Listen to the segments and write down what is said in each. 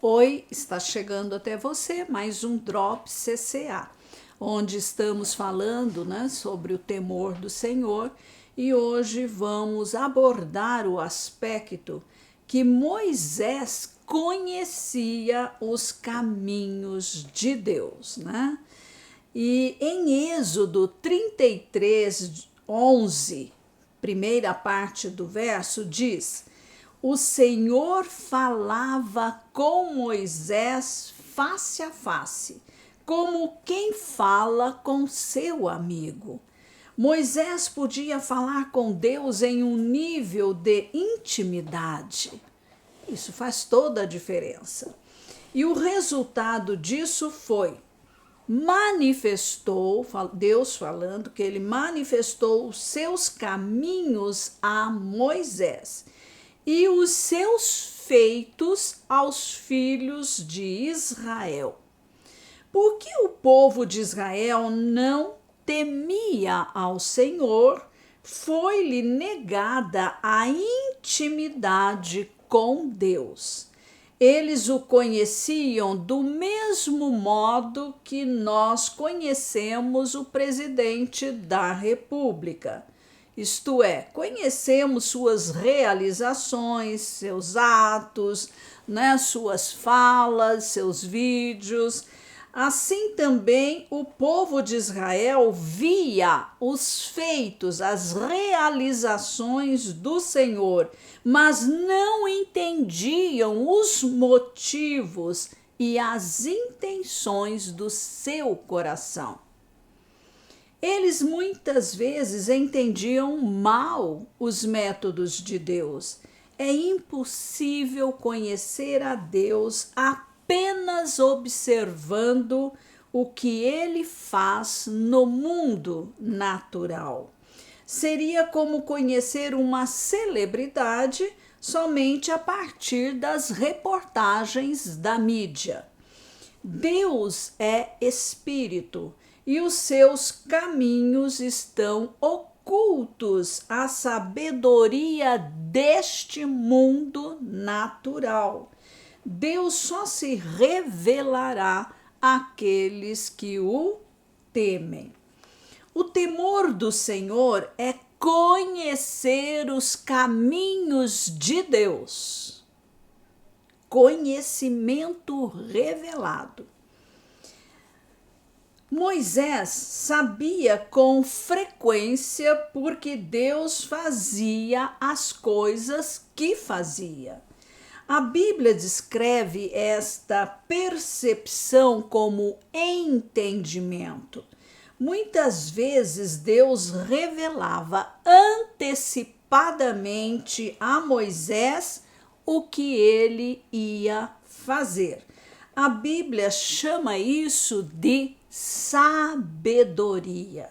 Oi, está chegando até você mais um Drop CCA, onde estamos falando, sobre o temor do Senhor, e hoje vamos abordar o aspecto que Moisés conhecia os caminhos de Deus, E em Êxodo 33, 11, primeira parte do verso, diz: o Senhor falava com Moisés face a face, como quem fala com seu amigo. Moisés podia falar com Deus em um nível de intimidade. Isso faz toda a diferença. E o resultado disso foi: Deus falando que ele manifestou os seus caminhos a Moisés e os seus feitos aos filhos de Israel. Porque o povo de Israel não temia ao Senhor, foi-lhe negada a intimidade com Deus. Eles o conheciam do mesmo modo que nós conhecemos o presidente da República. Isto é, conhecemos suas realizações, seus atos, suas falas, seus vídeos. Assim também o povo de Israel via os feitos, as realizações do Senhor, mas não entendiam os motivos e as intenções do seu coração. Eles muitas vezes entendiam mal os métodos de Deus. É impossível conhecer a Deus apenas observando o que ele faz no mundo natural. Seria como conhecer uma celebridade somente a partir das reportagens da mídia. Deus é espírito e os seus caminhos estão ocultos à sabedoria deste mundo natural. Deus só se revelará àqueles que o temem. O temor do Senhor é conhecer os caminhos de Deus. Conhecimento revelado. Moisés sabia com frequência porque Deus fazia as coisas que fazia. A Bíblia descreve esta percepção como entendimento. Muitas vezes Deus revelava antecipadamente a Moisés o que ele ia fazer. A Bíblia chama isso de sabedoria.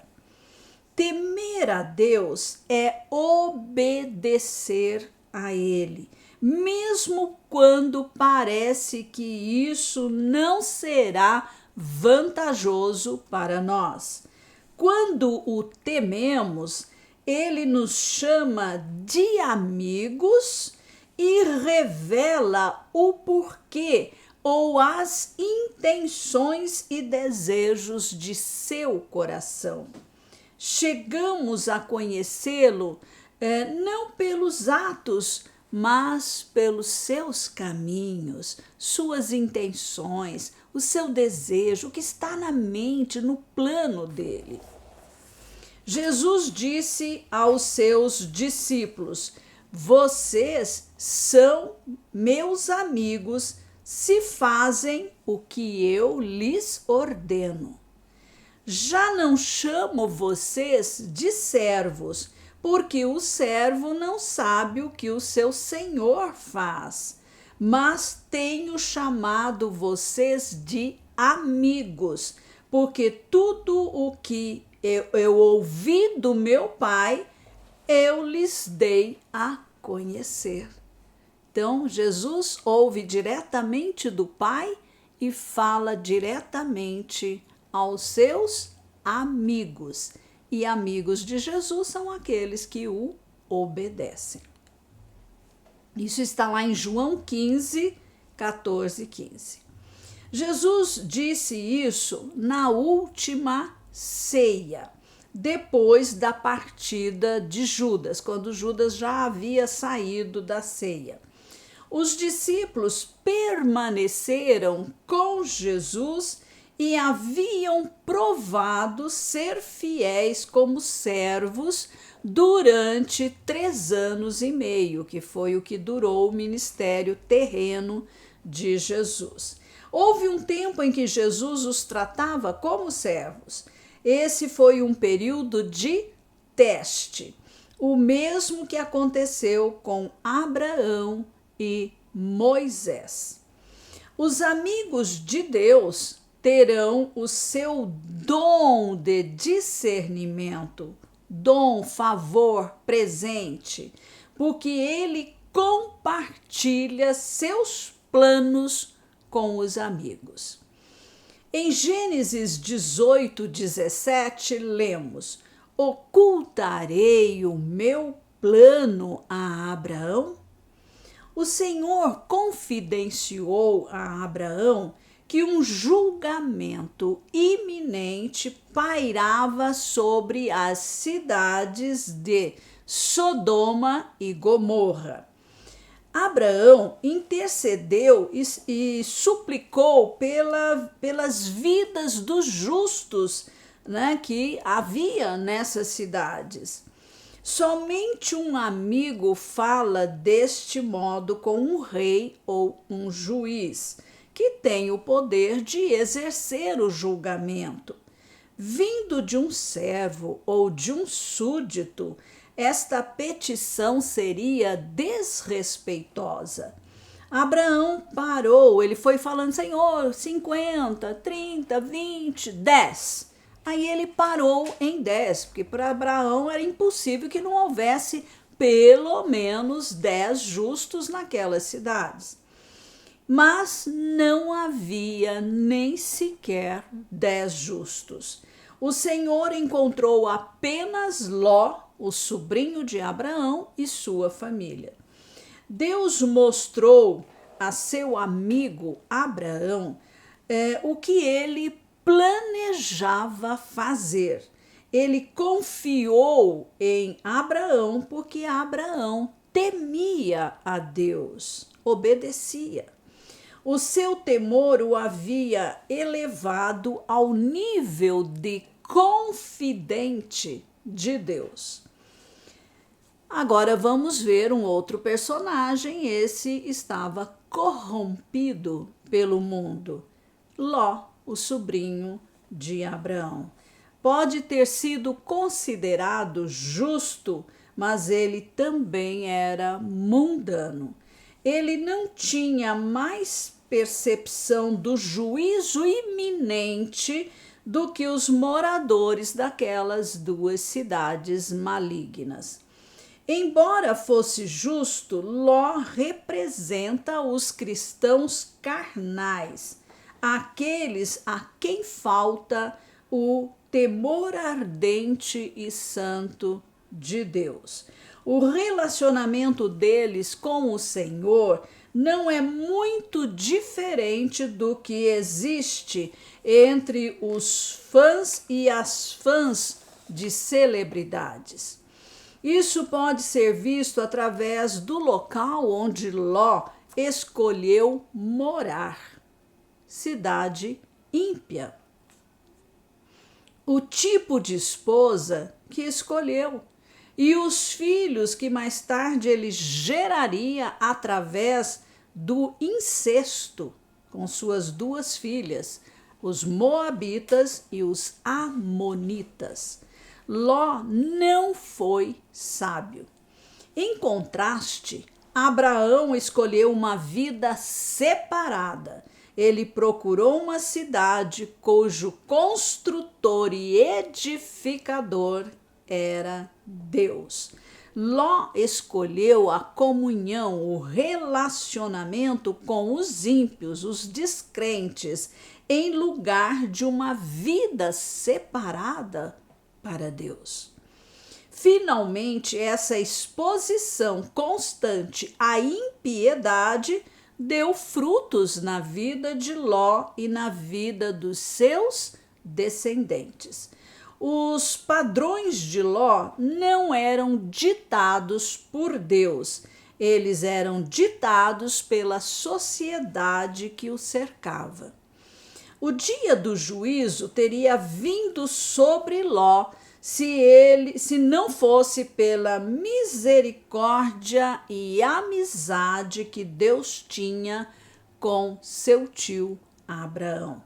Temer a Deus é obedecer a Ele, mesmo quando parece que isso não será vantajoso para nós. Quando o tememos, Ele nos chama de amigos e revela o porquê ou as intenções e desejos de seu coração. Chegamos a conhecê-lo não pelos atos, mas pelos seus caminhos, suas intenções, o seu desejo, o que está na mente, no plano dele. Jesus disse aos seus discípulos: vocês são meus amigos se fazem o que eu lhes ordeno. Já não chamo vocês de servos, porque o servo não sabe o que o seu senhor faz, mas tenho chamado vocês de amigos, porque tudo o que eu ouvi do meu Pai, eu lhes dei a conhecer. Então, Jesus ouve diretamente do Pai e fala diretamente aos seus amigos. E amigos de Jesus são aqueles que o obedecem. Isso está lá em João 15, 14, 15. Jesus disse isso na última ceia, depois da partida de Judas, quando Judas já havia saído da ceia. Os discípulos permaneceram com Jesus e haviam provado ser fiéis como servos durante 3 anos e meio, que foi o que durou o ministério terreno de Jesus. Houve um tempo em que Jesus os tratava como servos. Esse foi um período de teste, o mesmo que aconteceu com Abraão e Moisés. Os amigos de Deus terão o seu dom de discernimento, dom, favor, presente, porque ele compartilha seus planos com os amigos. Em Gênesis 18, 17, lemos: ocultarei o meu plano a Abraão? O Senhor confidenciou a Abraão que um julgamento iminente pairava sobre as cidades de Sodoma e Gomorra. Abraão intercedeu e suplicou pelas vidas dos justos, que havia nessas cidades. Somente um amigo fala deste modo com um rei ou um juiz, que tem o poder de exercer o julgamento. Vindo de um servo ou de um súdito, esta petição seria desrespeitosa. Abraão parou, ele foi falando: Senhor, 50, 30, 20, 10. Aí ele parou em 10, porque para Abraão era impossível que não houvesse pelo menos 10 justos naquelas cidades. Mas não havia nem sequer 10 justos. O Senhor encontrou apenas Ló, o sobrinho de Abraão, e sua família. Deus mostrou a seu amigo Abraão o que ele planejava fazer. Ele confiou em Abraão porque Abraão temia a Deus, obedecia. O seu temor o havia elevado ao nível de confidente de Deus. Agora vamos ver um outro personagem. Esse estava corrompido pelo mundo. Ló, o sobrinho de Abraão. Pode ter sido considerado justo, mas ele também era mundano. Ele não tinha mais percepção do juízo iminente do que os moradores daquelas 2 cidades malignas. Embora fosse justo, Ló representa os cristãos carnais, aqueles a quem falta o temor ardente e santo de Deus. O relacionamento deles com o Senhor não é muito diferente do que existe entre os fãs e as fãs de celebridades. Isso pode ser visto através do local onde Ló escolheu morar. Cidade ímpia. O tipo de esposa que escolheu e os filhos que mais tarde ele geraria através do incesto com suas 2 filhas, os moabitas e os amonitas. Ló não foi sábio. Em contraste, Abraão escolheu uma vida separada. Ele procurou uma cidade cujo construtor e edificador era Deus. Ló escolheu a comunhão, o relacionamento com os ímpios, os descrentes, em lugar de uma vida separada para Deus. Finalmente, essa exposição constante à impiedade deu frutos na vida de Ló e na vida dos seus descendentes. Os padrões de Ló não eram ditados por Deus, eles eram ditados pela sociedade que o cercava. O dia do juízo teria vindo sobre Ló se não fosse pela misericórdia e amizade que Deus tinha com seu tio Abraão.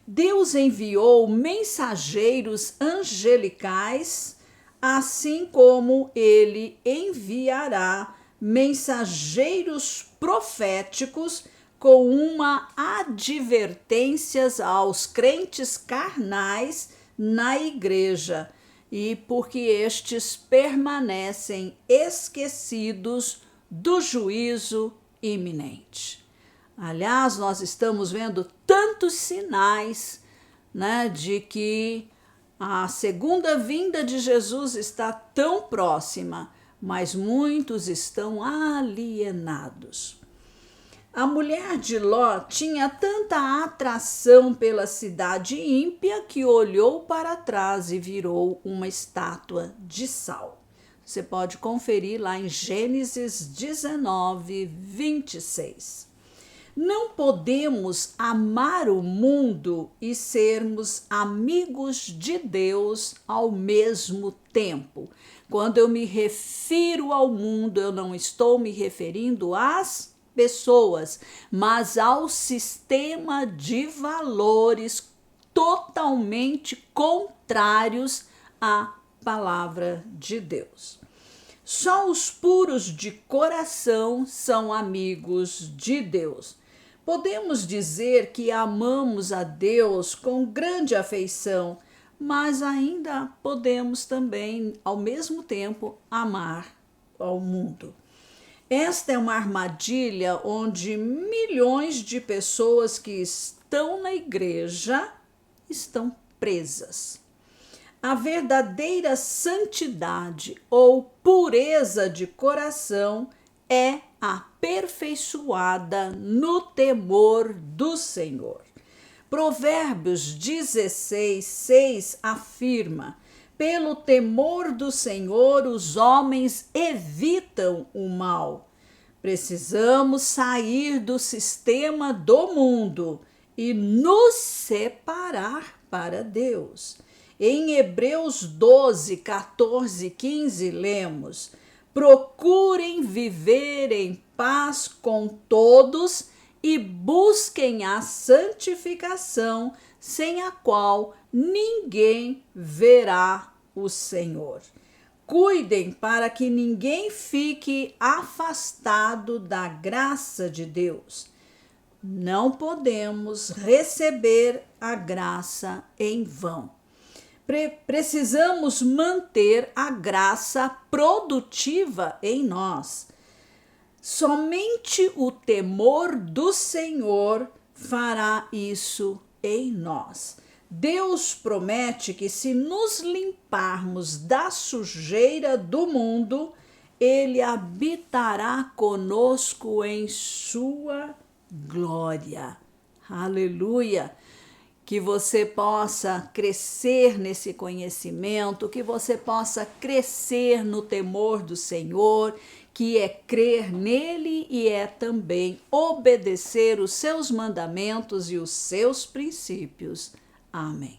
Deus enviou mensageiros angelicais, assim como ele enviará mensageiros proféticos com uma advertência aos crentes carnais na igreja, e porque estes permanecem esquecidos do juízo iminente. Aliás, nós estamos vendo tantos sinais, de que a segunda vinda de Jesus está tão próxima, mas muitos estão alienados. A mulher de Ló tinha tanta atração pela cidade ímpia que olhou para trás e virou uma estátua de sal. Você pode conferir lá em Gênesis 19, 26. Não podemos amar o mundo e sermos amigos de Deus ao mesmo tempo. Quando eu me refiro ao mundo, eu não estou me referindo às pessoas, mas ao sistema de valores totalmente contrários à palavra de Deus. Só os puros de coração são amigos de Deus. Podemos dizer que amamos a Deus com grande afeição, mas ainda podemos também, ao mesmo tempo, amar ao mundo. Esta é uma armadilha onde milhões de pessoas que estão na igreja estão presas. A verdadeira santidade ou pureza de coração é aperfeiçoada no temor do Senhor. Provérbios 16, 6 afirma: pelo temor do Senhor os homens evitam o mal. Precisamos sair do sistema do mundo e nos separar para Deus. Em Hebreus 12, 14, 15 lemos: procurem viver em paz com todos e busquem a santificação, sem a qual ninguém verá o Senhor. Cuidem para que ninguém fique afastado da graça de Deus. Não podemos receber a graça em vão. Precisamos manter a graça produtiva em nós. Somente o temor do Senhor fará isso em nós. Deus promete que se nos limparmos da sujeira do mundo, Ele habitará conosco em sua glória. Aleluia! Que você possa crescer nesse conhecimento, que você possa crescer no temor do Senhor, que é crer nele e é também obedecer os seus mandamentos e os seus princípios. Amém.